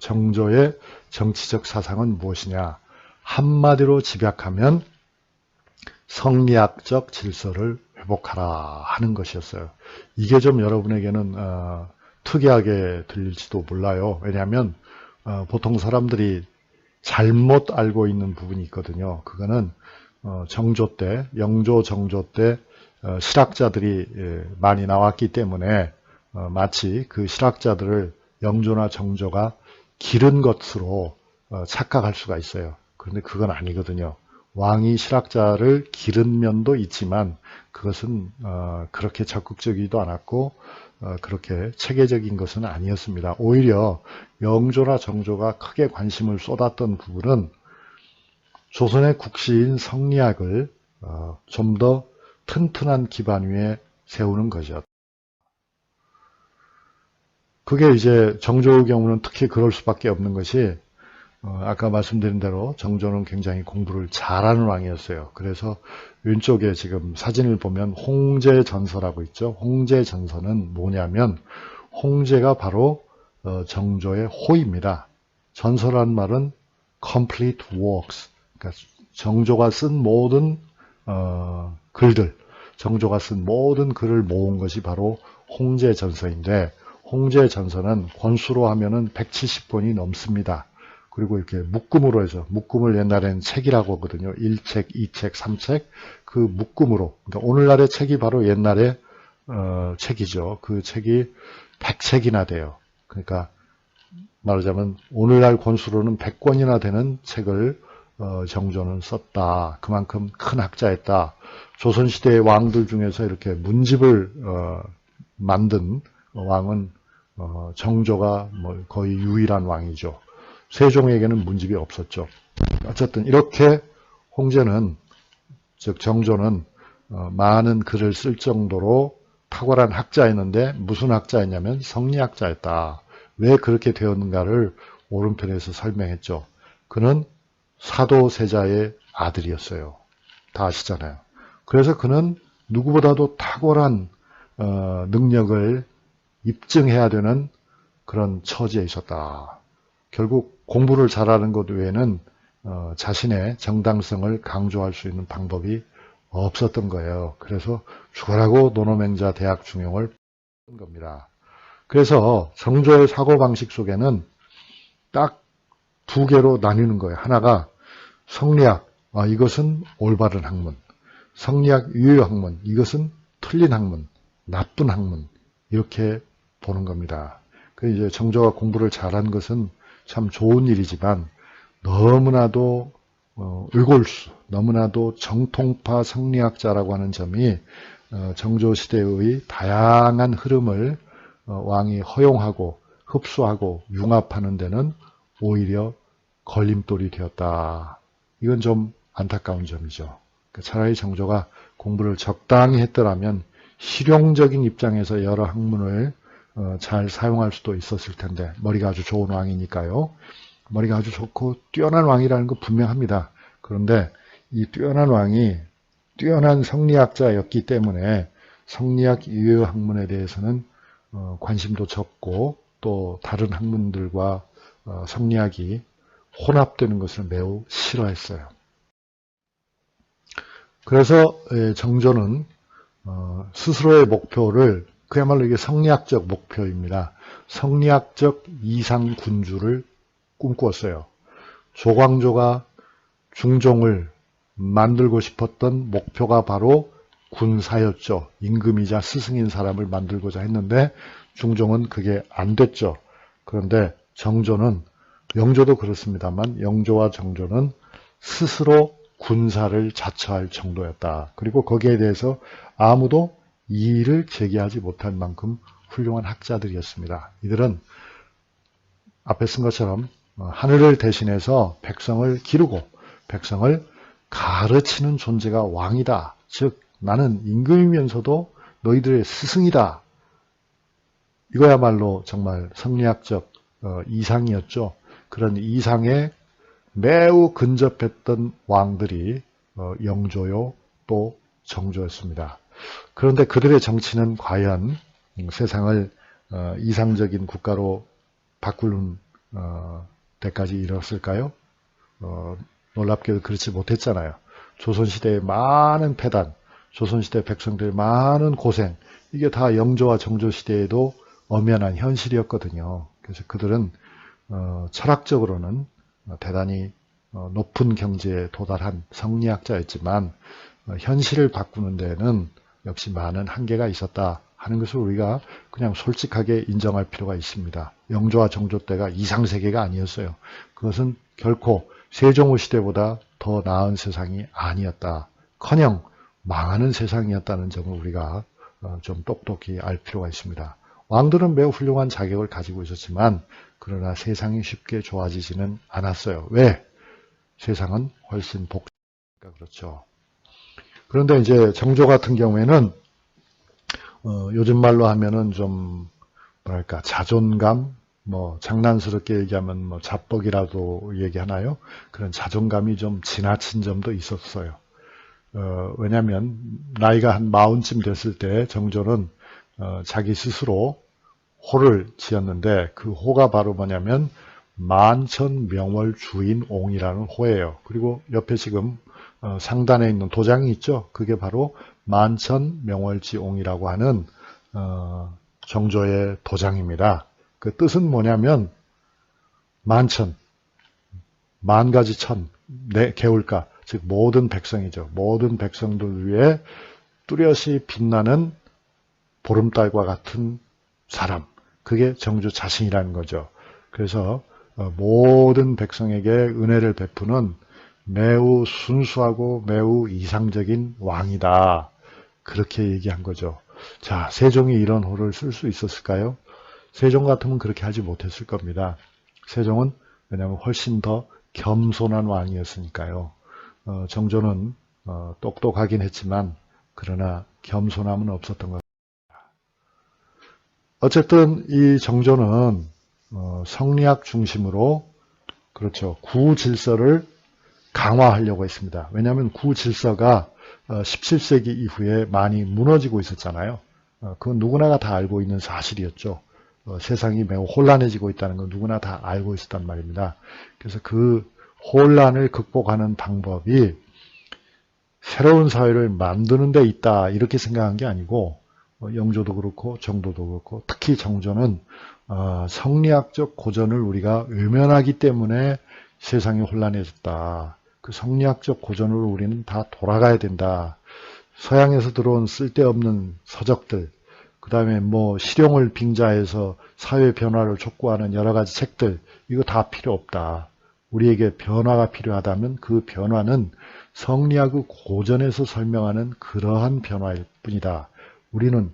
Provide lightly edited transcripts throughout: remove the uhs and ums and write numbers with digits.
정조의 정치적 사상은 무엇이냐? 한마디로 집약하면 성리학적 질서를 회복하라 하는 것이었어요. 이게 좀 여러분에게는 특이하게 들릴지도 몰라요. 왜냐하면 보통 사람들이 잘못 알고 있는 부분이 있거든요. 그거는 정조 때, 영조, 정조 때 실학자들이 많이 나왔기 때문에 마치 그 실학자들을 영조나 정조가 기른 것으로 착각할 수가 있어요. 그런데 그건 아니거든요. 왕이 실학자를 기른 면도 있지만 그것은 그렇게 적극적이지도 않았고 그렇게 체계적인 것은 아니었습니다. 오히려 영조나 정조가 크게 관심을 쏟았던 부분은 조선의 국시인 성리학을 좀 더 튼튼한 기반 위에 세우는 것이었다. 그게 이제 정조의 경우는 특히 그럴 수밖에 없는 것이 아까 말씀드린 대로 정조는 굉장히 공부를 잘하는 왕이었어요. 그래서 왼쪽에 지금 사진을 보면 홍제전서라고 있죠. 홍제전서는 뭐냐면 홍제가 바로 정조의 호입니다. 전서란 말은 complete works, 그러니까 정조가 쓴 모든 글들, 정조가 쓴 모든 글을 모은 것이 바로 홍제전서인데 홍제전서는 권수로 하면은 170권이 넘습니다. 그리고 이렇게 묶음으로 해서, 묶음을 옛날에는 책이라고 하거든요. 1책, 2책, 3책. 그 묶음으로. 그러니까 오늘날의 책이 바로 옛날의 책이죠. 그 책이 100책이나 돼요. 그러니까 말하자면 오늘날 권수로는 100권이나 되는 책을 정조는 썼다. 그만큼 큰 학자였다. 조선시대의 왕들 중에서 이렇게 문집을 만든 왕은 정조가 뭐 거의 유일한 왕이죠. 세종에게는 문집이 없었죠. 어쨌든 이렇게 홍제는, 즉 정조는 많은 글을 쓸 정도로 탁월한 학자였는데 무슨 학자였냐면 성리학자였다. 왜 그렇게 되었는가를 오른편에서 설명했죠. 그는 사도세자의 아들이었어요. 다 아시잖아요. 그래서 그는 누구보다도 탁월한 능력을 입증해야 되는 그런 처지에 있었다. 결국 공부를 잘하는 것 외에는 자신의 정당성을 강조할 수 있는 방법이 없었던 거예요. 그래서 죽어라고 노노맹자 대학 중용을 한 겁니다. 그래서 정조의 사고방식 속에는 딱 두 개로 나뉘는 거예요. 하나가 성리학, 이것은 올바른 학문. 성리학 유효 학문, 이것은 틀린 학문, 나쁜 학문. 이렇게 보는 겁니다. 그 이제 정조가 공부를 잘한 것은 참 좋은 일이지만 너무나도 의골수, 너무나도 정통파 성리학자라고 하는 점이 정조 시대의 다양한 흐름을 왕이 허용하고 흡수하고 융합하는 데는 오히려 걸림돌이 되었다. 이건 좀 안타까운 점이죠. 차라리 정조가 공부를 적당히 했더라면 실용적인 입장에서 여러 학문을 잘 사용할 수도 있었을 텐데, 머리가 아주 좋은 왕이니까요. 머리가 아주 좋고 뛰어난 왕이라는 거 분명합니다. 그런데 이 뛰어난 왕이 뛰어난 성리학자였기 때문에 성리학 유효 학문에 대해서는 관심도 적고 또 다른 학문들과 성리학이 혼합되는 것을 매우 싫어했어요. 그래서 정조는 스스로의 목표를, 그야말로 이게 성리학적 목표입니다. 성리학적 이상군주를 꿈꾸었어요. 조광조가 중종을 만들고 싶었던 목표가 바로 군사였죠. 임금이자 스승인 사람을 만들고자 했는데 중종은 그게 안 됐죠. 그런데 정조는, 영조도 그렇습니다만 영조와 정조는 스스로 군사를 자처할 정도였다. 그리고 거기에 대해서 아무도 이의를 제기하지 못할 만큼 훌륭한 학자들이었습니다. 이들은 앞에 쓴 것처럼 하늘을 대신해서 백성을 기르고 백성을 가르치는 존재가 왕이다. 즉 나는 임금이면서도 너희들의 스승이다. 이거야말로 정말 성리학적 이상이었죠. 그런 이상에 매우 근접했던 왕들이 영조요 또 정조였습니다. 그런데 그들의 정치는 과연 세상을 이상적인 국가로 바꾸는 때까지 이뤘을까요? 놀랍게도 그렇지 못했잖아요. 조선시대의 많은 패단, 조선시대 백성들의 많은 고생, 이게 다 영조와 정조시대에도 엄연한 현실이었거든요. 그래서 그들은 철학적으로는 대단히 높은 경지에 도달한 성리학자였지만 현실을 바꾸는 데에는 역시 많은 한계가 있었다 하는 것을 우리가 그냥 솔직하게 인정할 필요가 있습니다. 영조와 정조 때가 이상세계가 아니었어요. 그것은 결코 세종의 시대보다 더 나은 세상이 아니었다. 커녕 망하는 세상이었다는 점을 우리가 좀 똑똑히 알 필요가 있습니다. 왕들은 매우 훌륭한 자격을 가지고 있었지만 그러나 세상이 쉽게 좋아지지는 않았어요. 왜? 세상은 훨씬 복잡하니까 그렇죠. 그런데 이제 정조 같은 경우에는 요즘 말로 하면은 좀 뭐랄까 자존감, 뭐 장난스럽게 얘기하면 뭐 자뻑이라도 얘기하나요? 그런 자존감이 좀 지나친 점도 있었어요. 왜냐하면 나이가 한 40쯤 됐을 때 정조는 자기 스스로 호를 지었는데 그 호가 바로 뭐냐면 만천명월주인옹이라는 호예요. 그리고 옆에 지금 상단에 있는 도장이 있죠. 그게 바로 만천명월지옹이라고 하는 정조의 도장입니다. 그 뜻은 뭐냐면 만천, 만가지 천, 개울가, 즉 모든 백성이죠. 모든 백성들 위해 뚜렷이 빛나는 보름달과 같은 사람, 그게 정조 자신이라는 거죠. 그래서 모든 백성에게 은혜를 베푸는 매우 순수하고 매우 이상적인 왕이다. 그렇게 얘기한 거죠. 자, 세종이 이런 호를 쓸 수 있었을까요? 세종 같으면 그렇게 하지 못했을 겁니다. 세종은 왜냐하면 훨씬 더 겸손한 왕이었으니까요. 정조는 똑똑하긴 했지만 그러나 겸손함은 없었던 것 같습니다. 어쨌든 이 정조는 성리학 중심으로 그렇죠. 구질서를 강화하려고 했습니다. 왜냐하면 구질서가 17세기 이후에 많이 무너지고 있었잖아요. 그건 누구나가 다 알고 있는 사실이었죠. 세상이 매우 혼란해지고 있다는 건 누구나 다 알고 있었단 말입니다. 그래서 그 혼란을 극복하는 방법이 새로운 사회를 만드는 데 있다 이렇게 생각한 게 아니고 영조도 그렇고 정조도 그렇고 특히 정조는 성리학적 고전을 우리가 외면하기 때문에 세상이 혼란해졌다. 그 성리학적 고전으로 우리는 다 돌아가야 된다. 서양에서 들어온 쓸데없는 서적들, 그 다음에 뭐 실용을 빙자해서 사회 변화를 촉구하는 여러 가지 책들, 이거 다 필요 없다. 우리에게 변화가 필요하다면 그 변화는 성리학의 고전에서 설명하는 그러한 변화일 뿐이다. 우리는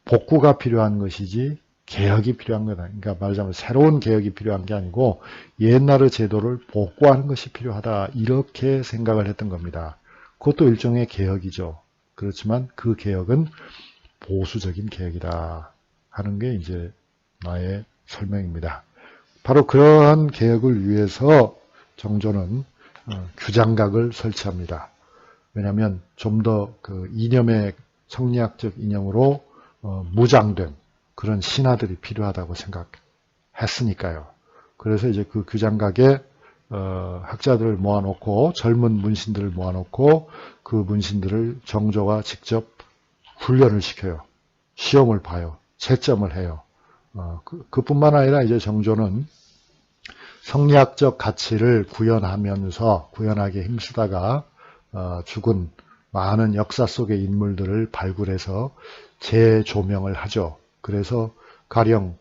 복구가 필요한 것이지 개혁이 필요한 거다. 그러니까 말하자면 새로운 개혁이 필요한 게 아니고 옛날의 제도를 복구하는 것이 필요하다. 이렇게 생각을 했던 겁니다. 그것도 일종의 개혁이죠. 그렇지만 그 개혁은 보수적인 개혁이다 하는 게 이제 나의 설명입니다. 바로 그러한 개혁을 위해서 정조는 규장각을 설치합니다. 왜냐하면 좀 더 그 이념의 성리학적 이념으로 무장된 그런 신하들이 필요하다고 생각했으니까요. 그래서 이제 그 규장각에 학자들을 모아놓고 젊은 문신들을 모아놓고 그 문신들을 정조가 직접 훈련을 시켜요. 시험을 봐요. 채점을 해요. 그뿐만 아니라 이제 정조는 성리학적 가치를 구현하게 힘쓰다가 죽은 많은 역사 속의 인물들을 발굴해서 재조명을 하죠. 그래서 가령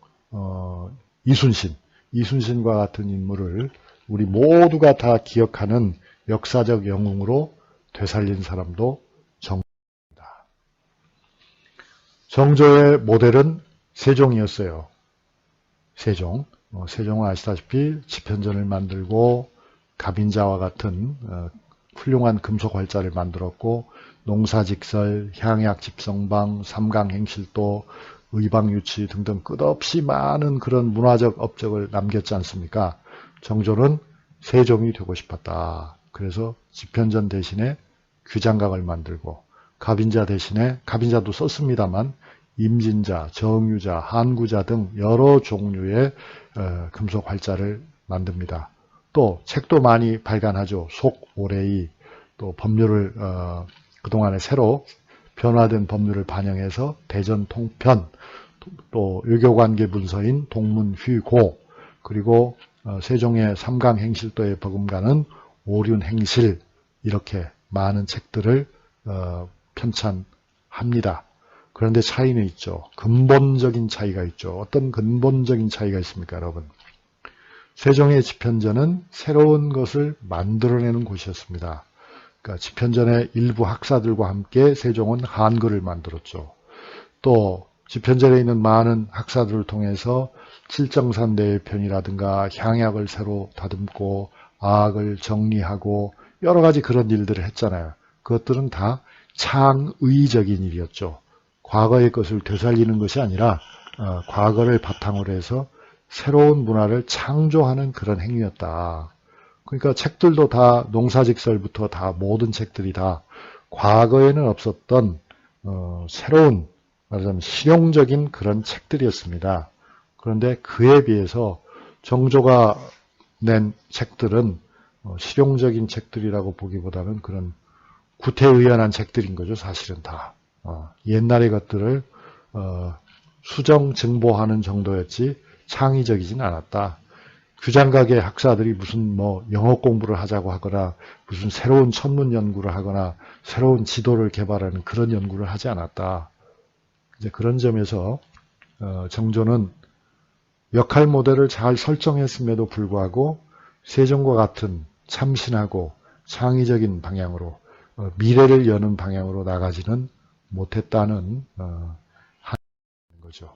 이순신과 같은 인물을 우리 모두가 다 기억하는 역사적 영웅으로 되살린 사람도 정조입니다. 정조의 모델은 세종이었어요. 세종은 아시다시피 집현전을 만들고 갑인자와 같은 훌륭한 금속 활자를 만들었고 농사직설, 향약집성방, 삼강행실도, 의방유치 등등 끝없이 많은 그런 문화적 업적을 남겼지 않습니까? 정조는 세종이 되고 싶었다. 그래서 집현전 대신에 규장각을 만들고 갑인자 대신에 갑인자도 썼습니다만 임진자, 정유자, 한구자 등 여러 종류의 금속 활자를 만듭니다. 또 책도 많이 발간하죠. 속오레이, 또 법률을 그동안에 새로 변화된 법률을 반영해서 대전통편, 또 외교관계 문서인 동문휘고, 그리고 세종의 삼강행실도에 버금가는 오륜행실, 이렇게 많은 책들을 편찬합니다. 그런데 차이는 있죠. 근본적인 차이가 있죠. 어떤 근본적인 차이가 있습니까, 여러분? 세종의 집현전은 새로운 것을 만들어내는 곳이었습니다. 그러니까 집현전의 일부 학사들과 함께 세종은 한글을 만들었죠. 또 집현전에 있는 많은 학사들을 통해서 칠정산대편이라든가 향약을 새로 다듬고 아학을 정리하고 여러 가지 그런 일들을 했잖아요. 그것들은 다 창의적인 일이었죠. 과거의 것을 되살리는 것이 아니라 과거를 바탕으로 해서 새로운 문화를 창조하는 그런 행위였다. 그러니까 책들도 다 농사직설부터 다 모든 책들이 다 과거에는 없었던 새로운 말하자면 실용적인 그런 책들이었습니다. 그런데 그에 비해서 정조가 낸 책들은 실용적인 책들이라고 보기보다는 그런 구태의연한 책들인 거죠. 사실은 다. 옛날의 것들을 수정증보하는 정도였지 창의적이진 않았다. 규장각의 학사들이 무슨 영어 공부를 하자고 하거나 무슨 새로운 천문 연구를 하거나 새로운 지도를 개발하는 그런 연구를 하지 않았다. 이제 그런 점에서 정조는 역할 모델을 잘 설정했음에도 불구하고 세종과 같은 참신하고 창의적인 방향으로 미래를 여는 방향으로 나가지는 못했다는 거죠.